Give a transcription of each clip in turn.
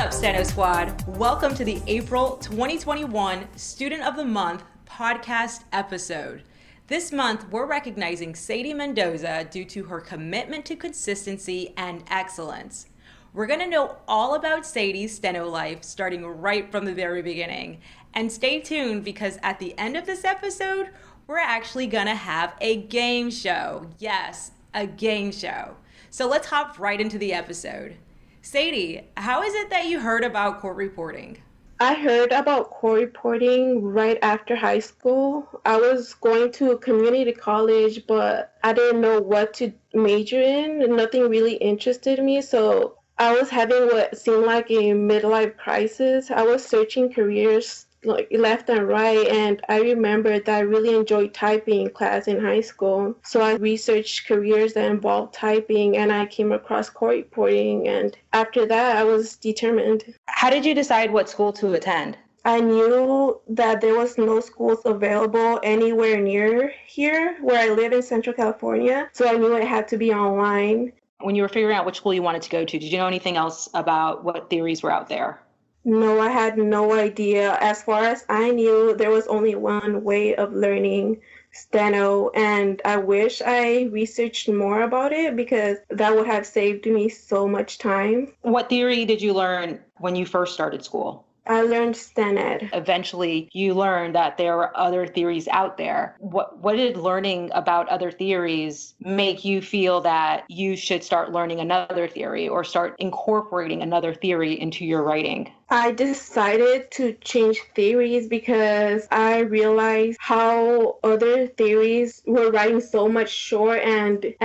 up, Steno Squad? Welcome to the April 2021 Student of the Month podcast episode. This month, we're recognizing Seidi Mendoza due to her commitment to consistency and excellence. We're going to know all about Seidi's Steno life starting right from the very beginning. And stay tuned because at the end of this episode, we're actually going to have a game show. Yes, a game show. So let's hop right into the episode. Seidi, how is it that you heard about court reporting? I heard about court reporting right after high school. I was going to a community college, but I didn't know what to major in. Nothing really interested me, so I was having what seemed like a midlife crisis. I was searching careers like left and right, and I remembered that I really enjoyed typing class in high school. So I researched careers that involved typing, and I came across court reporting, and after that I was determined. How did you decide what school to attend? I knew that there was no schools available anywhere near here where I live in Central California, so I knew it had to be online. When you were figuring out which school you wanted to go to, did you know anything else about what theories were out there? No, I had no idea. As far as I knew, there was only one way of learning Steno, and I wish I researched more about it because that would have saved me so much time. What theory did you learn when you first started school? I learned StenEd. Eventually, you learned that there were other theories out there. What did learning about other theories make you feel that you should start learning another theory or start incorporating another theory into your writing? I decided to change theories because I realized how other theories were writing so much short and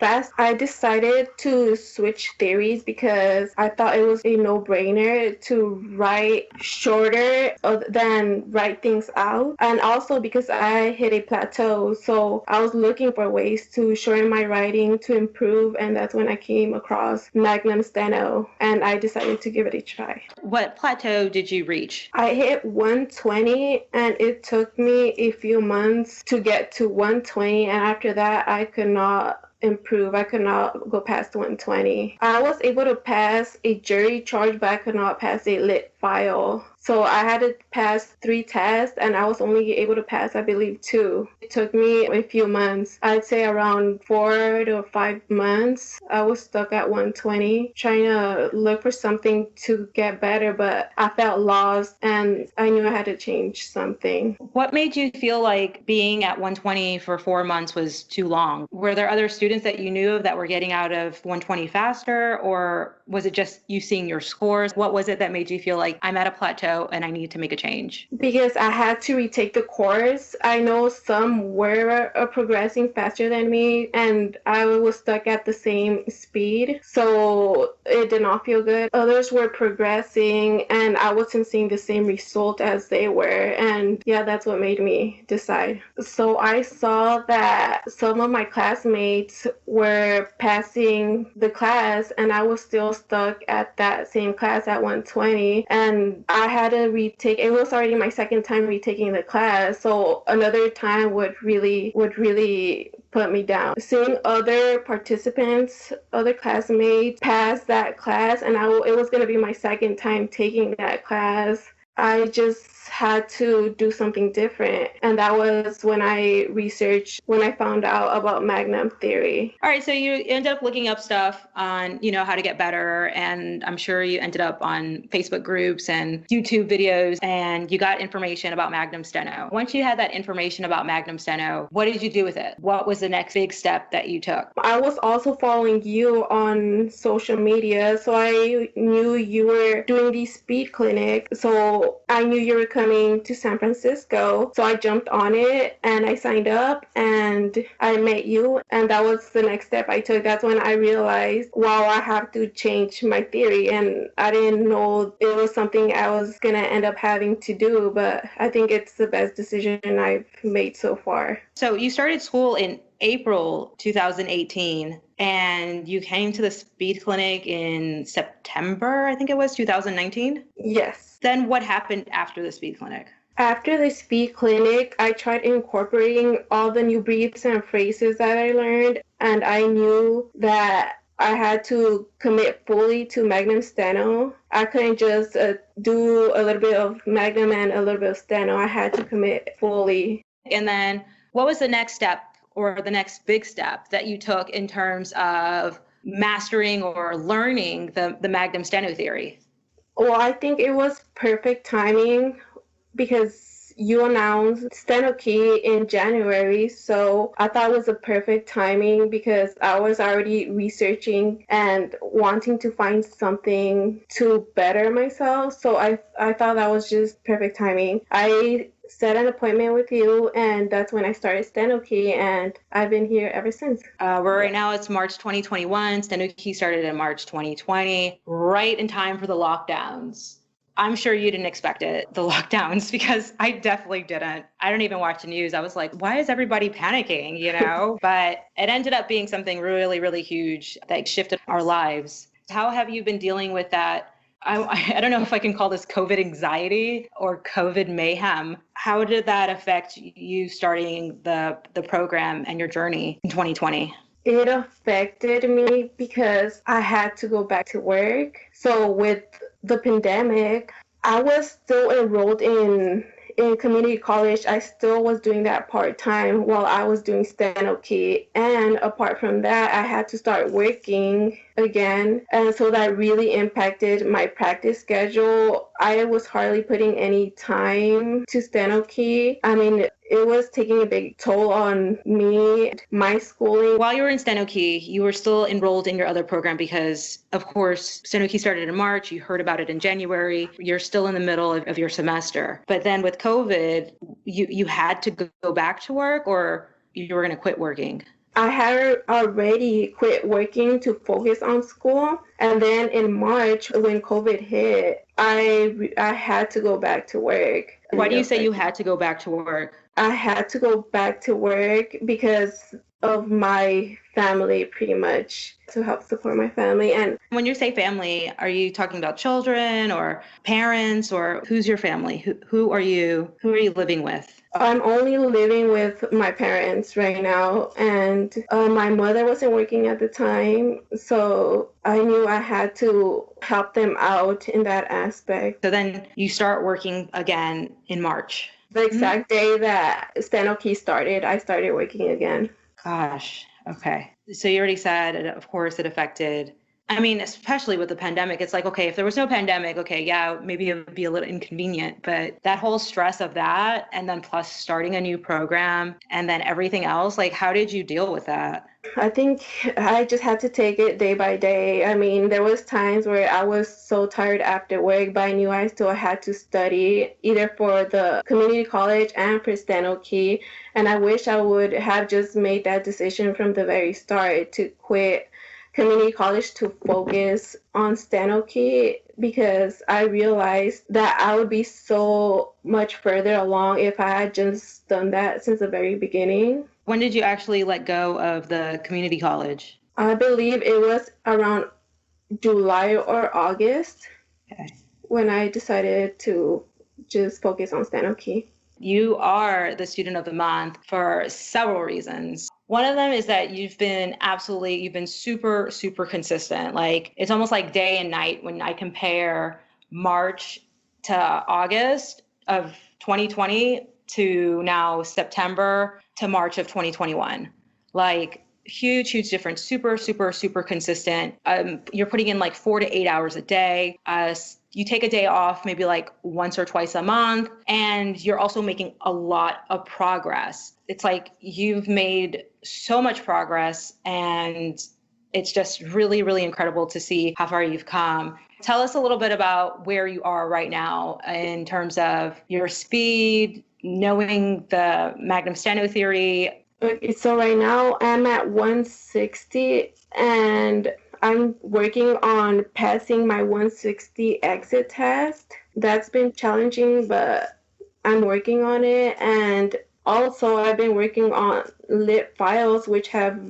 fast. I decided to switch theories because I thought it was a no-brainer to write shorter than write things out. And also because I hit a plateau, so I was looking for ways to shorten my writing to improve, and that's when I came across Magnum Steno, and I decided to give it a try. What plateau did you reach? I hit 120, and it took me a few months to get to 120, and after that I could not improve. I could not go past 120. I was able to pass a jury charge, but I could not pass a lit file. So I had to pass 3 tests, and I was only able to pass, I believe, 2. It took me a few months. I'd say around 4 to 5 months. I was stuck at 120, trying to look for something to get better, but I felt lost, and I knew I had to change something. What made you feel like being at 120 for 4 months was too long? Were there other students that you knew of that were getting out of 120 faster, or was it just you seeing your scores? What was it that made you feel like I'm at a plateau and I need to make a change? Because I had to retake the course. I know some were progressing faster than me, and I was stuck at the same speed, so it did not feel good. Others were progressing, and I wasn't seeing the same result as they were, and yeah, that's what made me decide. So I saw that some of my classmates were passing the class, and I was still stuck at that same class at 120, and I had to retake. It was already my second time retaking the class, so another time would really put me down. Seeing other participants, other classmates pass that class, and it was going to be my second time taking that class, I just had to do something different. And that was when I found out about Magnum theory. All right, so you ended up looking up stuff on, how to get better. And I'm sure you ended up on Facebook groups and YouTube videos, and you got information about Magnum Steno. Once you had that information about Magnum Steno, what did you do with it? What was the next big step that you took? I was also following you on social media, so I knew you were doing these speed clinics. So I knew you were coming to San Francisco, so I jumped on it and I signed up and I met you, and that was the next step I took. That's when I realized, wow, I have to change my theory, and I didn't know it was something I was gonna end up having to do, but I think it's the best decision I've made so far. So you started school in April 2018, and you came to the speed clinic in September, I think it was, 2019? Yes. Then what happened after the speed clinic? After the speed clinic, I tried incorporating all the new briefs and phrases that I learned, and I knew that I had to commit fully to Magnum Steno. I couldn't just do a little bit of Magnum and a little bit of Steno. I had to commit fully. And then what was the next step or the next big step that you took in terms of mastering or learning the Magnum Steno theory? Well, I think it was perfect timing because you announced StenoKey in January, so I thought it was a perfect timing because I was already researching and wanting to find something to better myself. So I thought that was just perfect timing. I set an appointment with you, and that's when I started StenoKey, and I've been here ever since. Right now it's March 2021. StenoKey started in March 2020, right in time for the lockdowns. I'm sure you didn't expect it, the lockdowns, because I definitely didn't. I don't even watch the news. I was like, why is everybody panicking, But it ended up being something really, really huge that shifted our lives. How have you been dealing with that? I don't know if I can call this COVID anxiety or COVID mayhem. How did that affect you starting the program and your journey in 2020? It affected me because I had to go back to work. So with the pandemic, I was still enrolled in community college. I still was doing that part-time while I was doing StenoKey. And apart from that, I had to start working again. And so that really impacted my practice schedule. I was hardly putting any time to StenoKey. I mean, it was taking a big toll on me, my schooling. While you were in StenoKey, you were still enrolled in your other program because, of course, StenoKey started in March. You heard about it in January. You're still in the middle of your semester. But then with COVID, you had to go back to work, or you were going to quit working? I had already quit working to focus on school. And then in March, when COVID hit, I had to go back to work. Why do you say you had to go back to work? I had to go back to work because of my family, pretty much, to help support my family. And when you say family, are you talking about children or parents, or who's your family? Who are you living with? I'm only living with my parents right now, and my mother wasn't working at the time, so I knew I had to help them out in that aspect. So then you start working again in March. The exact day that StenoKey started, I started working again. Gosh, okay. So you already said, of course, it affected. I mean, especially with the pandemic, it's like, okay, if there was no pandemic, okay, yeah, maybe it would be a little inconvenient, but that whole stress of that, and then plus starting a new program, and then everything else, like, how did you deal with that? I think I just had to take it day by day. I mean, there was times where I was so tired after work, but I knew I still had to study either for the community college and for StenoKey. And I wish I would have just made that decision from the very start to quit community college to focus on StenoKey, because I realized that I would be so much further along if I had just done that since the very beginning. When did you actually let go of the community college? I believe it was around July or August. Okay. When I decided to just focus on StenoKey. You are the student of the month for several reasons. One of them is that you've been super, super consistent. Like, it's almost like day and night when I compare March to August of 2020 to now September to March of 2021. Like, huge difference. Super, super, super consistent. You're putting in like 4 to 8 hours a day. You take a day off maybe like once or twice a month, and you're also making a lot of progress. It's like you've made so much progress, and it's just really, really incredible to see how far you've come. Tell us a little bit about where you are right now in terms of your speed, knowing the Magnum Steno theory. Okay, so right now I'm at 160, and I'm working on passing my 160 exit test. That's been challenging, but I'm working on it. And also I've been working on lit files, which have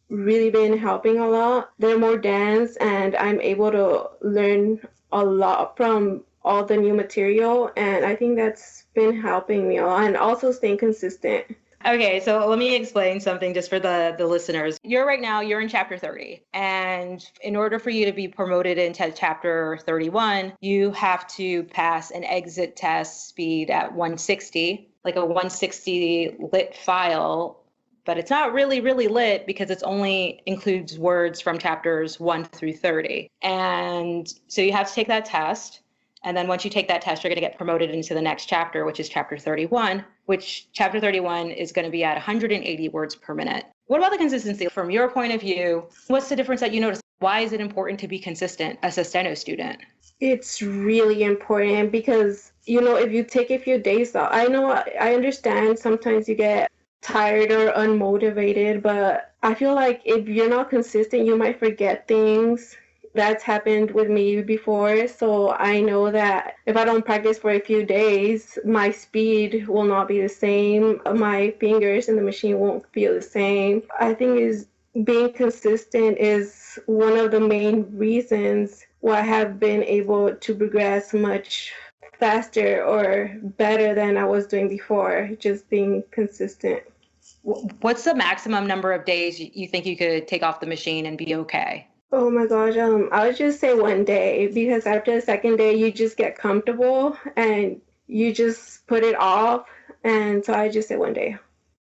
really been helping a lot. They're more dense, and I'm able to learn a lot from all the new material, and I think that's been helping me a lot, and also staying consistent. Okay, so let me explain something just for the listeners. You're in chapter 30. And in order for you to be promoted into chapter 31, you have to pass an exit test speed at 160, like a 160 lit file. But it's not really, really lit because it's only includes words from chapters 1 through 30. And so you have to take that test. And then once you take that test, you're going to get promoted into the next chapter, which is chapter 31, which chapter 31 is going to be at 180 words per minute. What about the consistency? From your point of view, what's the difference that you notice? Why is it important to be consistent as a Steno student? It's really important because, if you take a few days off, I understand sometimes you get tired or unmotivated, but I feel like if you're not consistent, you might forget things. That's happened with me before, so I know that if I don't practice for a few days, my speed will not be the same. My fingers in the machine won't feel the same. I think is being consistent is one of the main reasons why I have been able to progress much faster or better than I was doing before, just being consistent. What's the maximum number of days you think you could take off the machine and be okay? Oh my gosh, I would just say one day because after the second day you just get comfortable and you just put it off. And so I just say one day.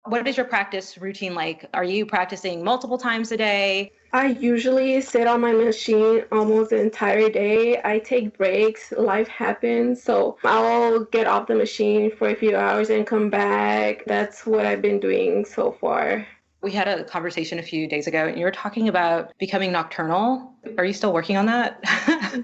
What is your practice routine like? Are you practicing multiple times a day? I usually sit on my machine almost the entire day. I take breaks, life happens, so I'll get off the machine for a few hours and come back. That's what I've been doing so far. We had a conversation a few days ago and you were talking about becoming nocturnal. Are you still working on that?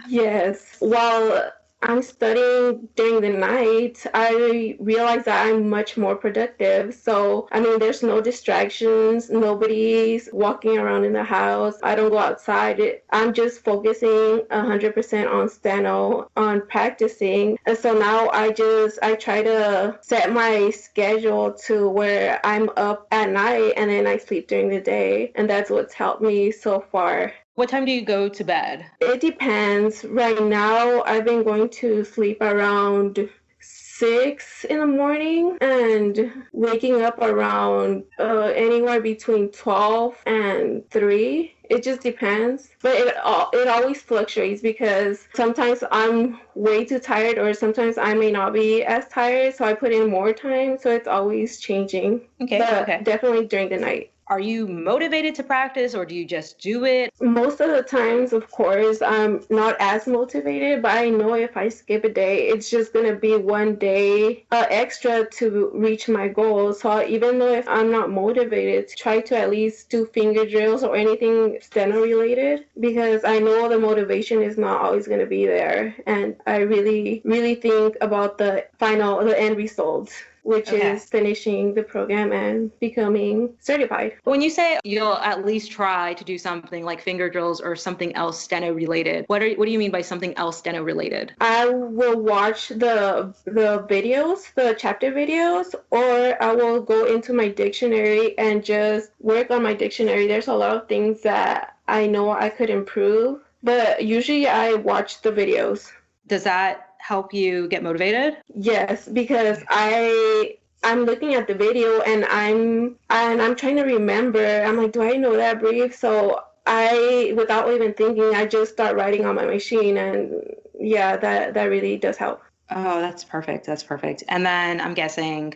Yes. While I'm studying during the night, I realize that I'm much more productive. So, there's no distractions. Nobody's walking around in the house. I don't go outside. I'm just focusing 100% on Steno, on practicing. And so now I try to set my schedule to where I'm up at night and then I sleep during the day. And that's what's helped me so far. What time do you go to bed? It depends. Right now, I've been going to sleep around 6 in the morning and waking up around anywhere between 12 and 3. It just depends. But it always fluctuates because sometimes I'm way too tired or sometimes I may not be as tired. So I put in more time. So it's always changing. Okay. Definitely during the night. Are you motivated to practice or do you just do it? Most of the times, of course, I'm not as motivated, but I know if I skip a day, it's just going to be one day extra to reach my goal. So even though if I'm not motivated, try to at least do finger drills or anything steno related because I know the motivation is not always going to be there. And I really, really think about the end result, which is finishing the program and becoming certified. When you say you'll at least try to do something like finger drills or something else steno related, what do you mean by something else steno related? I will watch the videos, the chapter videos, or I will go into my dictionary and just work on my dictionary. There's a lot of things that I know I could improve, but usually I watch the videos. Does that help you get motivated? Yes, because I'm looking at the video and I'm trying to remember. I'm like, do I know that brief? So without even thinking, I just start writing on my machine, and yeah, that really does help. Oh, that's perfect. That's perfect. And then I'm guessing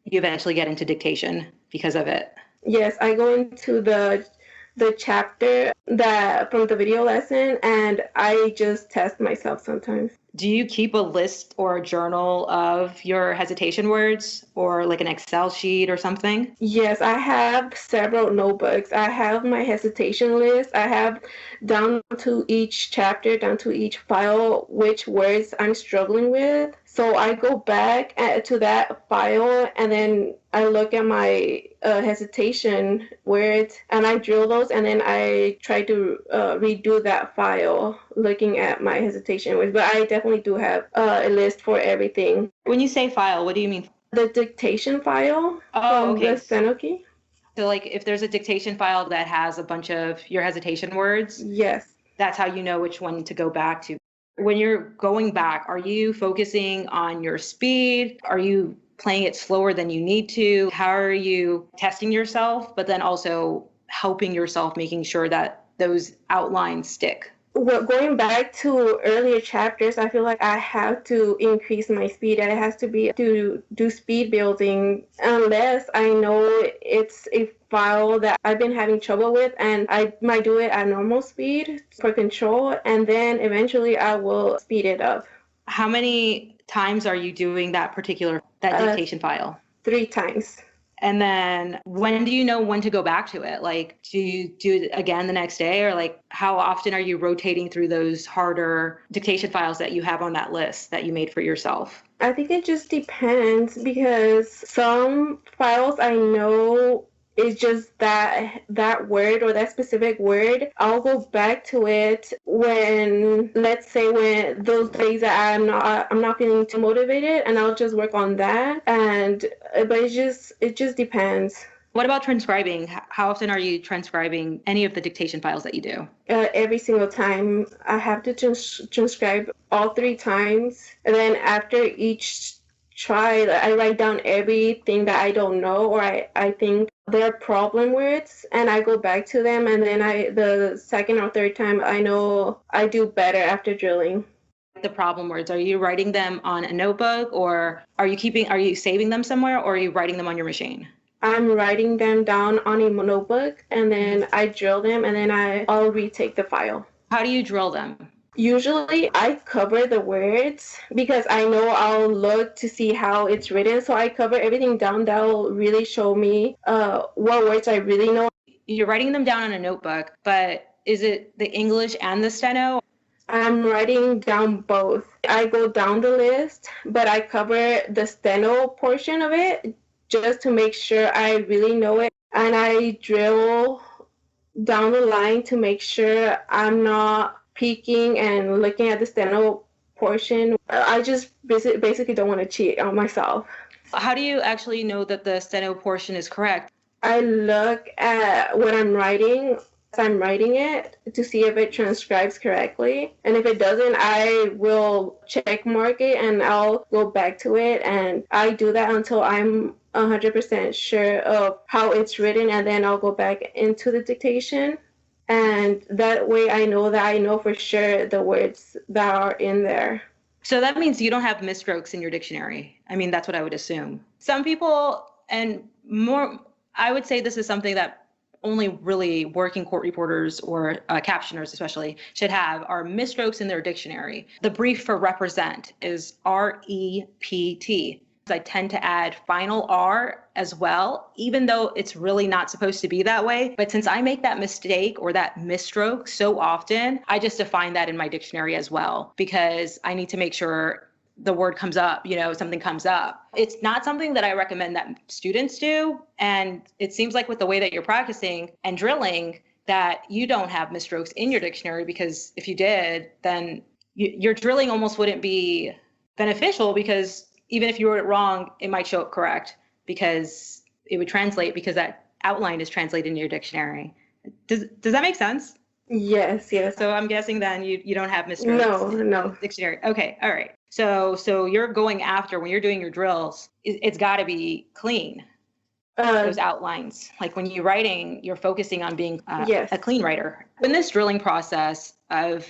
you eventually get into dictation because of it. Yes, I go into the chapter that from the video lesson, and I just test myself sometimes. Do you keep a list or a journal of your hesitation words or like an Excel sheet or something? Yes, I have several notebooks. I have my hesitation list. I have down to each chapter, down to each file, which words I'm struggling with. So I go back to that file and then I look at my hesitation words and I drill those and then I try to redo that file looking at my hesitation words. But I definitely do have a list for everything. When you say file, what do you mean? The dictation file from the StenoKey. So like if there's a dictation file that has a bunch of your hesitation words, yes, that's how you know which one to go back to. When you're going back, are you focusing on your speed? Are you playing it slower than you need to? How are you testing yourself, but then also helping yourself, making sure that those outlines stick? Well, going back to earlier chapters, I feel like I have to increase my speed. And it has to be to do speed building unless I know it's a file that I've been having trouble with, and I might do it at normal speed for control, and then eventually I will speed it up. How many times are you doing that dictation file? 3 times. And then when do you know when to go back to it? Like, do you do it again the next day, or like how often are you rotating through those harder dictation files that you have on that list that you made for yourself? I think it just depends, because some files I know it's just that word or that specific word. I'll go back to it when, let's say, when those days that I'm not feeling too motivated, and I'll just work on that. But it just depends. What about transcribing? How often are you transcribing any of the dictation files that you do? Every single time. I have to transcribe all 3 times, and then after each try, I write down everything that I don't know, or I think they're problem words, and I go back to them, and then the second or third time I know I do better after drilling. The problem words, are you writing them on a notebook, or are you saving them somewhere, or are you writing them on your machine? I'm writing them down on a notebook, and then I drill them, and then I'll retake the file. How do you drill them? Usually I cover the words because I know I'll look to see how it's written. So I cover everything down. That'll really show me what words I really know. You're writing them down on a notebook, but is it the English and the Steno? I'm writing down both. I go down the list, but I cover the Steno portion of it just to make sure I really know it. And I drill down the line to make sure I'm not peeking and looking at the Steno portion. I just basically don't want to cheat on myself. How do you actually know that the Steno portion is correct? I look at what I'm writing as I'm writing it to see if it transcribes correctly. And if it doesn't, I will check mark it and I'll go back to it. And I do that until I'm 100% sure of how it's written, and then I'll go back into the dictation. And that way I know for sure the words that are in there. So that means you don't have misstrokes in your dictionary. I mean, that's what I would assume. Some people, and more, I would say this is something that only really working court reporters or captioners especially should have, are misstrokes in their dictionary. The brief for represent is REPT. I tend to add final R as well, even though it's really not supposed to be that way. But since I make that mistake or that misstroke so often, I just define that in my dictionary as well, because I need to make sure the word comes up, something comes up. It's not something that I recommend that students do. And it seems like with the way that you're practicing and drilling that you don't have misstrokes in your dictionary, because if you did, then your drilling almost wouldn't be beneficial, because even if you wrote it wrong, it might show up correct because it would translate, because that outline is translated in your dictionary. Does that make sense? Yes. So I'm guessing then you don't have misstrokes. No. Dictionary. Okay. All right. So you're going after, when you're doing your drills, it's got to be clean. Those outlines. Like when you're writing, you're focusing on being a clean writer. In this drilling process of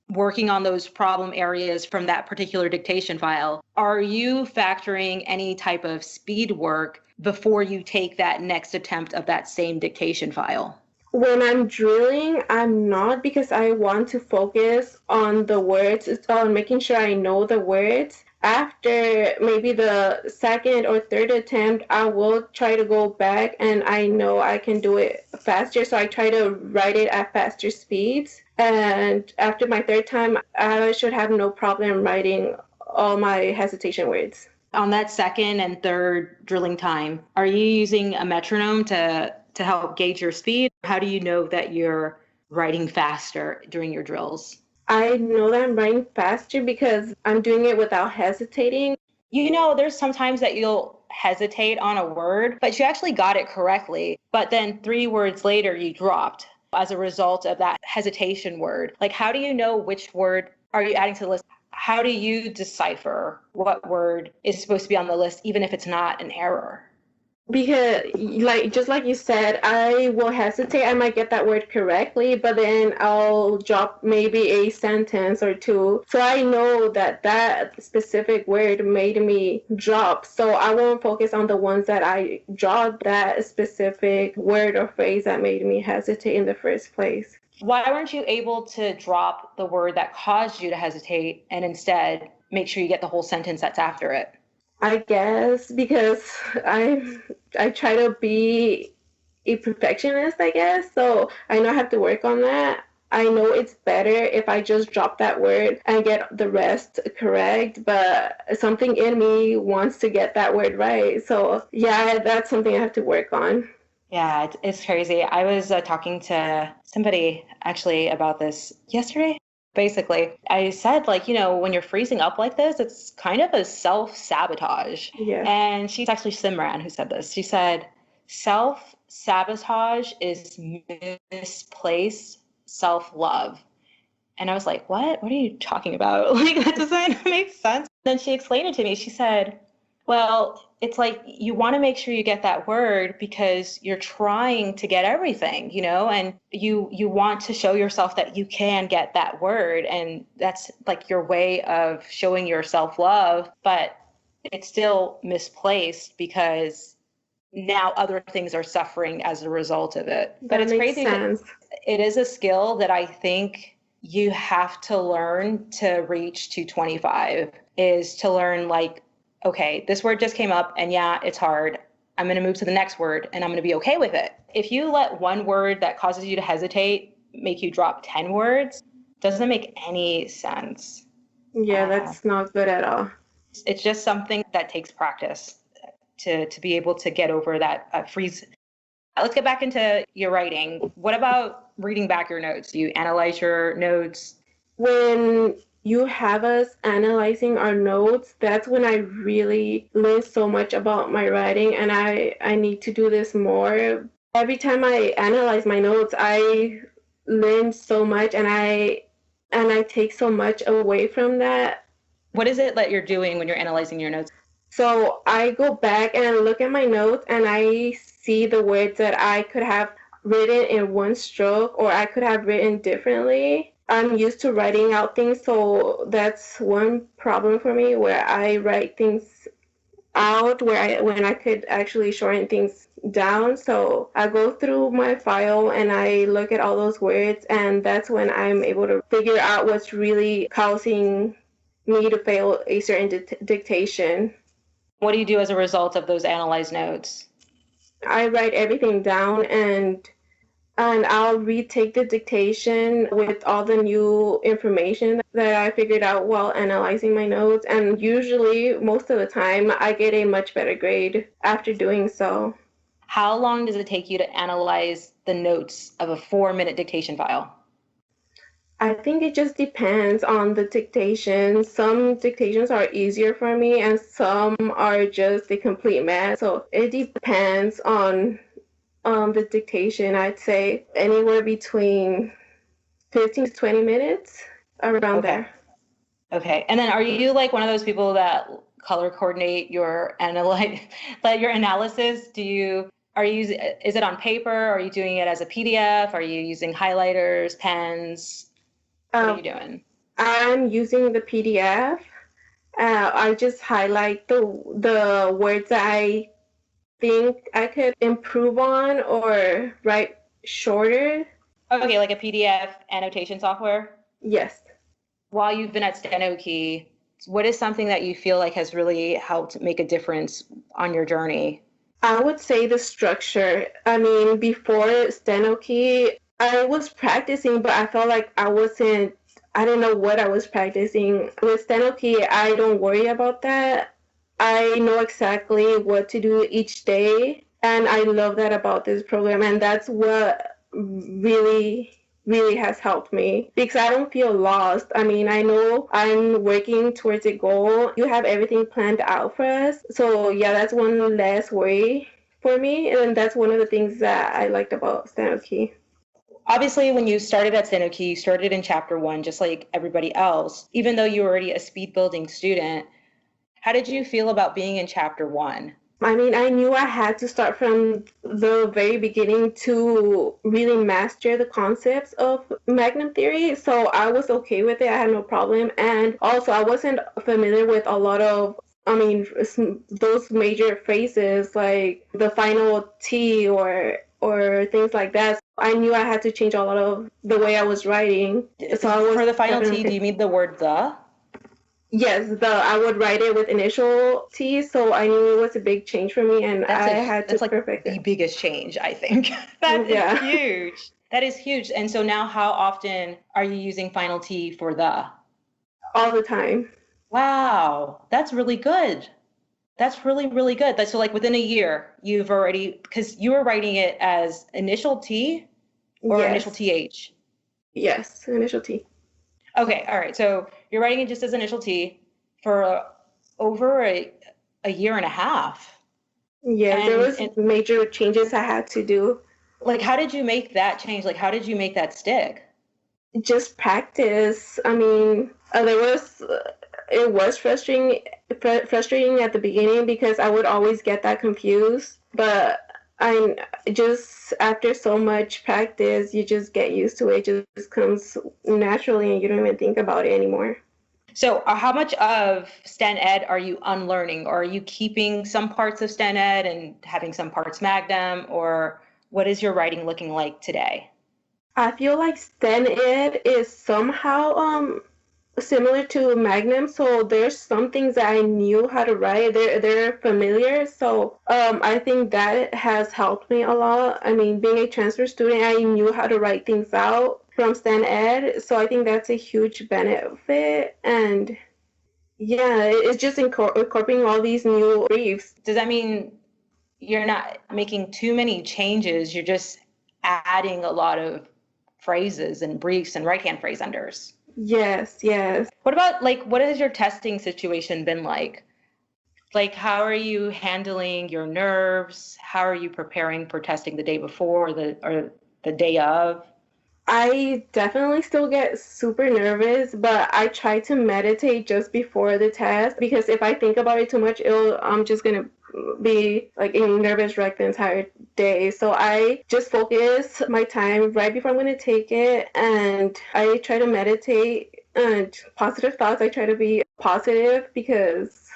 working on those problem areas from that particular dictation file, are you factoring any type of speed work before you take that next attempt of that same dictation file? When I'm drilling, I'm not, because I want to focus on the words. It's on making sure I know the words. After maybe the second or third attempt, I will try to go back, and I know I can do it faster. So I try to write it at faster speeds. And after my third time, I should have no problem writing all my hesitation words. On that second and third drilling time, are you using a metronome to help gauge your speed? How do you know that you're writing faster during your drills? I know that I'm writing faster because I'm doing it without hesitating. There's sometimes that you'll hesitate on a word, but you actually got it correctly. But then 3 words later, you dropped as a result of that hesitation word. Like, how do you know which word are you adding to the list? how do you decipher what word is supposed to be on the list, even if it's not an error? Because like just like you said, I will hesitate. I might get that word correctly, but then I'll drop maybe a sentence or two, so I know that that specific word made me drop, so I won't focus on the ones that I dropped that specific word or phrase that made me hesitate in the first place. Why weren't you able to drop the word that caused you to hesitate and instead make sure you get the whole sentence that's after it? I guess because I try to be a perfectionist, I guess. So I know I have to work on that. I know it's better if I just drop that word and get the rest correct, but something in me wants to get that word right. So yeah, that's something I have to work on. Yeah, it's crazy. I was talking to somebody actually about this yesterday. Basically, I said, like, when you're freezing up like this, it's kind of a self-sabotage. Yeah. And she's actually Simran who said this. She said, self-sabotage is misplaced self-love. And I was like, what? What are you talking about? Like, that doesn't make sense. Then she explained it to me. She said, well, it's like you want to make sure you get that word because you're trying to get everything, and you want to show yourself that you can get that word. And that's like your way of showing your self-love, but it's still misplaced because now other things are suffering as a result of it. But it's crazy. It is a skill that I think you have to learn to reach to 25, is to learn, like, okay, this word just came up and yeah, it's hard. I'm going to move to the next word and I'm going to be okay with it. If you let one word that causes you to hesitate make you drop 10 words, doesn't make any sense. Yeah, that's not good at all. It's just something that takes practice to be able to get over that freeze. Let's get back into your writing. What about reading back your notes? Do you analyze your notes? When you have us analyzing our notes, that's when I really learn so much about my writing, and I need to do this more. Every time I analyze my notes, I learn so much, and I take so much away from that. What is it that you're doing when you're analyzing your notes? So I go back and I look at my notes and I see the words that I could have written in one stroke or I could have written differently. I'm used to writing out things, so that's one problem for me, where I write things out when I could actually shorten things down. So I go through my file and I look at all those words, and that's when I'm able to figure out what's really causing me to fail a certain dictation. What do you do as a result of those analyzed notes? I write everything down and I'll retake the dictation with all the new information that I figured out while analyzing my notes. And usually, most of the time, I get a much better grade after doing so. How long does it take you to analyze the notes of a 4-minute dictation file? I think it just depends on the dictation. Some dictations are easier for me and some are just a complete mess. So it depends on the dictation. I'd say anywhere between 15 to 20 minutes, around there. Okay. And then are you like one of those people that color coordinate your your analysis? Is it on paper? Are you doing it as a PDF? Are you using highlighters, pens? What are you doing? I'm using the PDF. I just highlight the words that I think I could improve on or write shorter. Okay, like a PDF annotation software? Yes. While you've been at StenoKey, what is something that you feel like has really helped make a difference on your journey? I would say the structure. I mean, before StenoKey, I was practicing, but I felt like I didn't know what I was practicing. With StenoKey, I don't worry about that. I know exactly what to do each day, and I love that about this program, and that's what really has helped me because I don't feel lost. I mean, I know I'm working towards a goal. You have everything planned out for us. So yeah, that's one less worry for me, and that's one of the things that I liked about StenoKey. Obviously, when you started at StenoKey, you started in chapter 1, just like everybody else. Even though you were already a speed building student, how did you feel about being in chapter 1? I mean, I knew I had to start from the very beginning to really master the concepts of Magnum theory. So I was okay with it. I had no problem. And also, I wasn't familiar with a lot of, those major phrases like the final T or things like that. I knew I had to change a lot of the way I was writing. So I was For the final T, do you mean the word the? Yes, I would write it with initial T, so I knew it was a big change for me, and I had to perfect it. The biggest change, I think. That is huge. That is huge. And so now, how often are you using final T for the? All the time. Wow, that's really good. That's really, really good. So like within a year, you've already, because you were writing it as initial T or initial TH? Yes, initial T. Okay, all right. So you're writing it just as initial T for over a year and a half. Yeah, there was major changes I had to do. Like, how did you make that change? Like, how did you make that stick? Just practice. I mean, it was frustrating at the beginning because I would always get that confused. But I just, after so much practice, you just get used to it. It just comes naturally and you don't even think about it anymore. So how much of Sten Ed are you unlearning? Or are you keeping some parts of Sten Ed and having some parts Magnum? Or what is your writing looking like today? I feel like Sten Ed is somehow similar to Magnum, so there's some things that I knew how to write. They're familiar, so I think that has helped me a lot. I mean, being a transfer student, I knew how to write things out from Sten Ed, so I think that's a huge benefit. And yeah, it's just incorporating all these new briefs. Does that mean you're not making too many changes? You're just adding a lot of phrases and briefs and right-hand phrase enders? Yes. What about, like, what has your testing situation been like? Like, how are you handling your nerves? How are you preparing for testing the day before or the day of? I definitely still get super nervous, but I try to meditate just before the test because if I think about it too much, I'm just gonna be like in nervous wreck the entire day. So I just focus my time right before I'm gonna take it, and I try to meditate and positive thoughts. I try to be positive because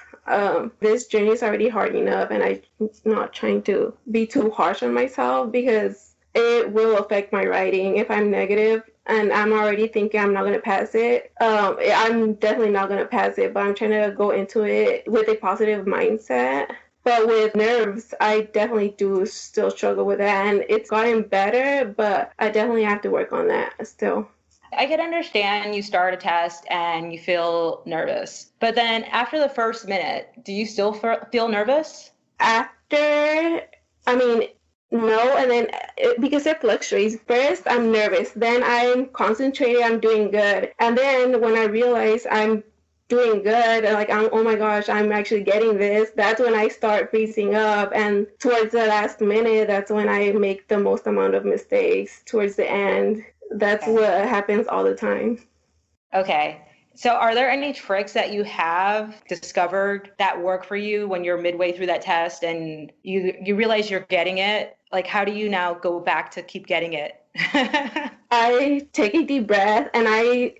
this journey is already hard enough, and I'm not trying to be too harsh on myself because it will affect my writing if I'm negative and I'm already thinking I'm not going to pass it. I'm definitely not going to pass it, but I'm trying to go into it with a positive mindset. But with nerves, I definitely do still struggle with that, and it's gotten better, but I definitely have to work on that still. I can understand you start a test and you feel nervous, but then after the first minute, do you still feel nervous? No, and then because it fluctuates. First, I'm nervous. Then I'm concentrated. I'm doing good. And then when I realize I'm doing good, like oh my gosh, I'm actually getting this. That's when I start freezing up. And towards the last minute, that's when I make the most amount of mistakes. Towards the end, that's what happens all the time. Okay. So are there any tricks that you have discovered that work for you when you're midway through that test and you realize you're getting it? Like, how do you now go back to keep getting it? I take a deep breath, and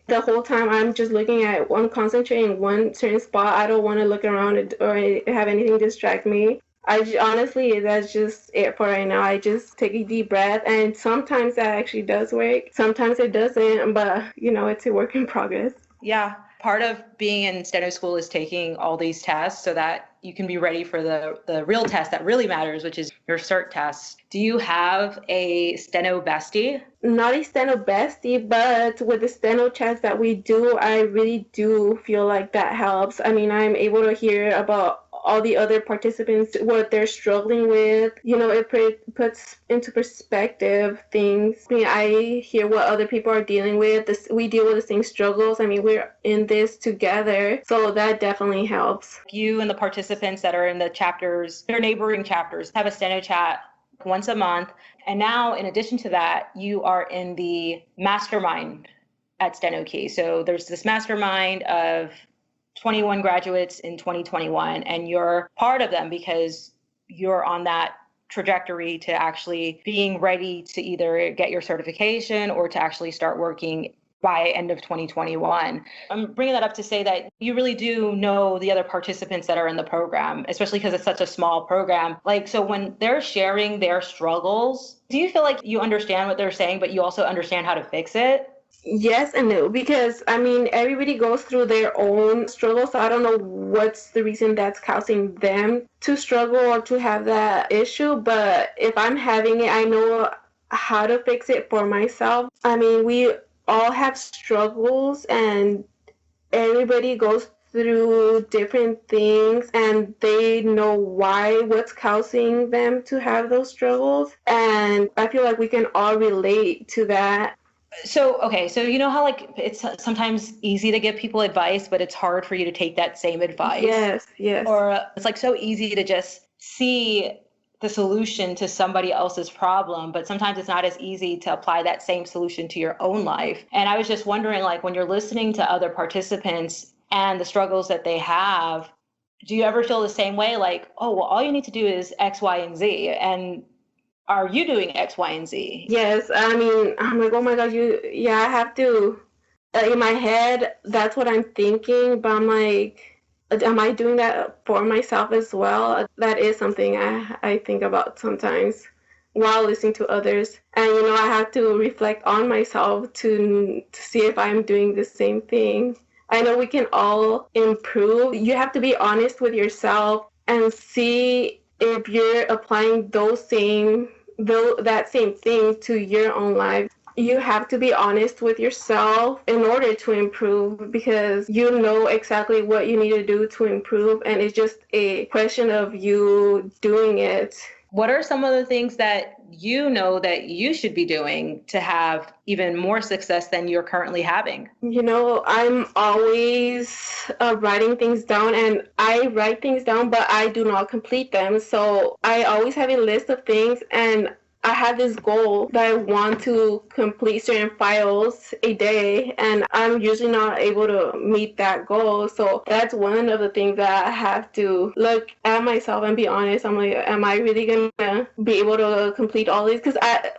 the whole time I'm just I'm concentrating one certain spot. I don't want to look around or have anything distract me. Honestly, that's just it for right now. I just take a deep breath, and sometimes that actually does work. Sometimes it doesn't, but it's a work in progress. Yeah. Part of being in Steno school is taking all these tests so that you can be ready for the real test that really matters, which is your cert test. Do you have a Steno bestie? Not a Steno bestie, but with the Steno chats that we do, I really do feel like that helps. I mean, I'm able to hear about all the other participants, what they're struggling with. It puts into perspective things. I mean, I hear what other people are dealing with. We deal with the same struggles. I mean, we're in this together. So that definitely helps. You and the participants that are in the chapters, their neighboring chapters, have a Steno chat once a month. And now, in addition to that, you are in the mastermind at StenoKey. So there's this mastermind of 21 graduates in 2021, and you're part of them because you're on that trajectory to actually being ready to either get your certification or to actually start working by end of 2021. I'm bringing that up to say that you really do know the other participants that are in the program, especially because it's such a small program. Like, so when they're sharing their struggles, do you feel like you understand what they're saying, but you also understand how to fix it? Yes and no, because I mean, everybody goes through their own struggle. So I don't know what's the reason that's causing them to struggle or to have that issue. But if I'm having it, I know how to fix it for myself. I mean, we all have struggles and everybody goes through different things and they know what's causing them to have those struggles. And I feel like we can all relate to that. So, okay, so you know how like it's sometimes easy to give people advice, but it's hard for you to take that same advice. Yes, yes. Or it's like so easy to just see the solution to somebody else's problem, but sometimes it's not as easy to apply that same solution to your own life. And I was just wondering, like, when you're listening to other participants and the struggles that they have, do you ever feel the same way? Like, oh, well, all you need to do is X, Y, and Z. And are you doing X, Y, and Z? Yes, I mean, I'm like, oh my God, I have to, in my head, that's what I'm thinking, but I'm like, am I doing that for myself as well? That is something I think about sometimes while listening to others. And, I have to reflect on myself to see if I'm doing the same thing. I know we can all improve. You have to be honest with yourself and see if you're applying that same thing to your own life. You have to be honest with yourself in order to improve, because you know exactly what you need to do to improve, and it's just a question of you doing it. What are some of the things that you know that you should be doing to have even more success than you're currently having? I'm always writing things down, and I write things down, but I do not complete them. So I always have a list of things, and I have this goal that I want to complete certain files a day, and I'm usually not able to meet that goal. So that's one of the things that I have to look at myself and be honest. I'm like, am I really gonna be able to complete all these? Because I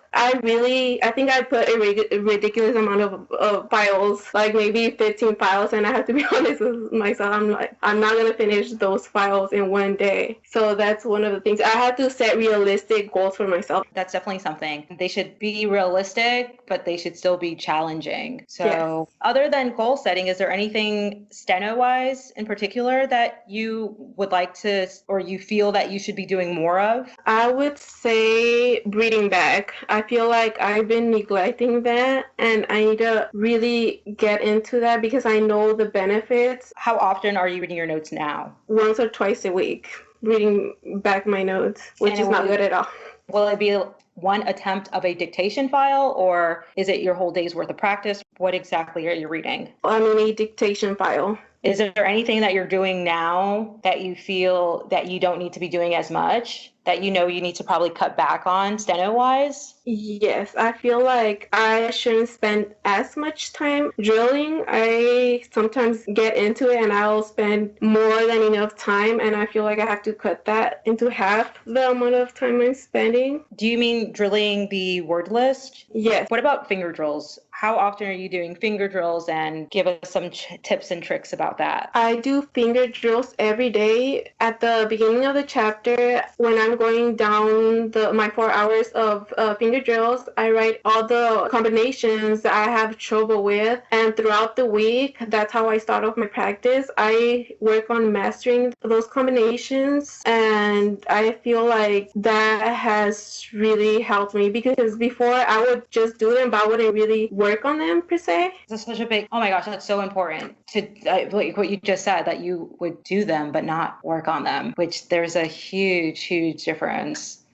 think I put a ridiculous amount of files, like maybe 15 files, and I have to be honest with myself. I'm like, I'm not gonna finish those files in one day. So that's one of the things. I have to set realistic goals for myself. That's definitely something. They should be realistic, but they should still be challenging. So Yes. Other than goal setting, is there anything Steno-wise in particular that you would like to, or you feel that you should be doing more of? I would say reading back. I feel like I've been neglecting that, and I need to really get into that because I know the benefits. How often are you reading your notes now? Once or twice a week, reading back my notes, which is not good at all. Will it be one attempt of a dictation file, or is it your whole day's worth of practice? What exactly are you reading? I'm in a dictation file. Is there anything that you're doing now that you feel that you don't need to be doing as much, that you know you need to probably cut back on steno-wise? Yes, I feel like I shouldn't spend as much time drilling. I sometimes get into it and I'll spend more than enough time, and I feel like I have to cut that into half the amount of time I'm spending. Do you mean drilling the word list? Yes. What about finger drills? How often are you doing finger drills, and give us some tips and tricks about that? I do finger drills every day. At the beginning of the chapter, when I'm going down my 4 hours of finger drills, I write all the combinations that I have trouble with. And throughout the week, that's how I start off my practice. I work on mastering those combinations, and I feel like that has really helped me, because before I would just do them, but I wouldn't really work on them per se. That's such a big, oh my gosh, that's so important to like what you just said, that you would do them but not work on them, which there's a huge difference.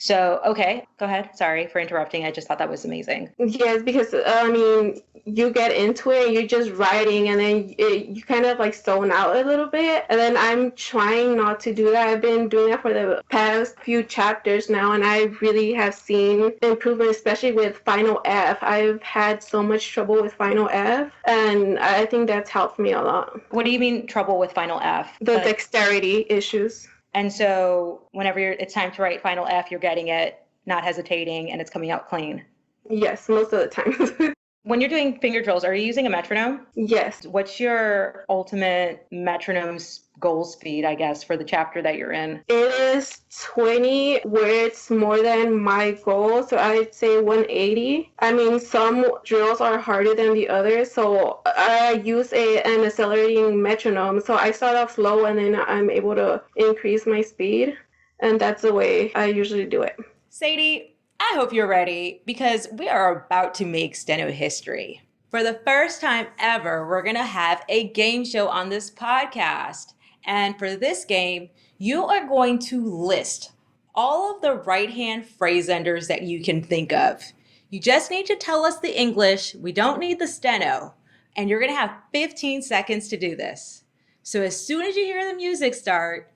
So, okay, go ahead. Sorry for interrupting. I just thought that was amazing. Yes, because I mean, you get into it and you're just writing, and then you kind of like zone out a little bit. And then I'm trying not to do that. I've been doing that for the past few chapters now, and I really have seen improvement, especially with Final F. I've had so much trouble with Final F, and I think that's helped me a lot. What do you mean trouble with Final F? The dexterity issues. And so whenever it's time to write Final F, you're getting it, not hesitating, and it's coming out clean. Yes, most of the time. When you're doing finger drills, are you using a metronome? Yes. What's your ultimate metronome's goal speed, I guess, for the chapter that you're in? It is 20, where it's more than my goal, so I'd say 180. I mean, some drills are harder than the others, so I use an accelerating metronome. So I start off slow, and then I'm able to increase my speed, and that's the way I usually do it. Seidi, I hope you're ready, because we are about to make Steno history. For the first time ever, we're going to have a game show on this podcast. And for this game, you are going to list all of the right-hand phrase enders that you can think of. You just need to tell us the English. We don't need the Steno. And you're going to have 15 seconds to do this. So as soon as you hear the music start,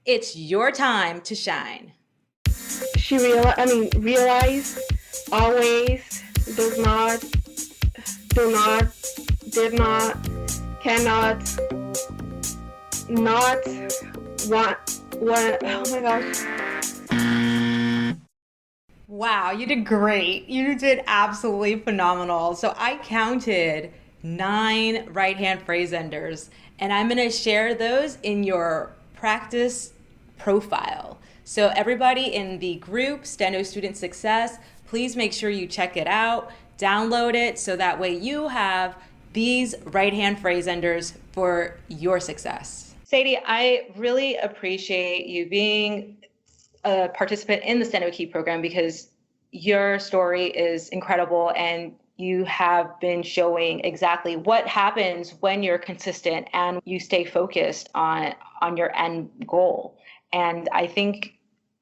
it's your time to shine. Realize, always, does not, do not, did not, cannot, not, want, oh my gosh. Wow, you did great. You did absolutely phenomenal. So I counted 9 right-hand phrase enders, and I'm going to share those in your practice profile. So everybody in the group, Steno Student Success, please make sure you check it out, download it, so that way you have these right-hand phrase enders for your success. Seidi, I really appreciate you being a participant in the StenoKey program, because your story is incredible, and you have been showing exactly what happens when you're consistent and you stay focused on your end goal. And I think,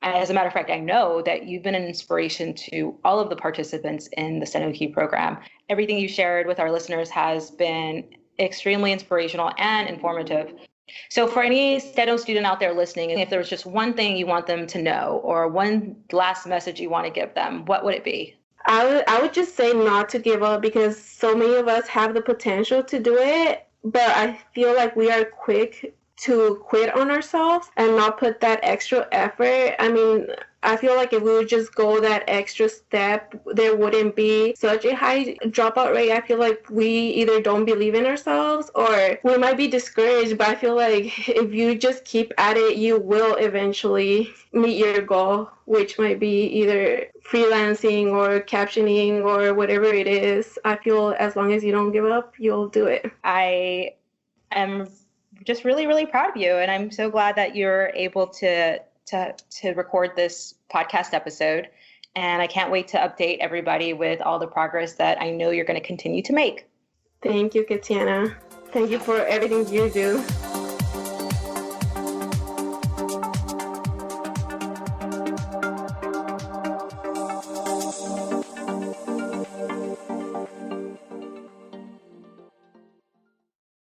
as a matter of fact, I know that you've been an inspiration to all of the participants in the StenoKey program. Everything you shared with our listeners has been extremely inspirational and informative. So for any Steno student out there listening, if there was just one thing you want them to know, or one last message you want to give them, what would it be? I would just say not to give up, because so many of us have the potential to do it, but I feel like we are quick to quit on ourselves and not put that extra effort. I mean, I feel like if we would just go that extra step, there wouldn't be such a high dropout rate. I feel like we either don't believe in ourselves or we might be discouraged, but I feel like if you just keep at it, you will eventually meet your goal, which might be either freelancing or captioning or whatever it is. I feel as long as you don't give up, you'll do it. I am just really, really proud of you. And I'm so glad that you're able to record this podcast episode. And I can't wait to update everybody with all the progress that I know you're going to continue to make. Thank you, Katiana. Thank you for everything you do.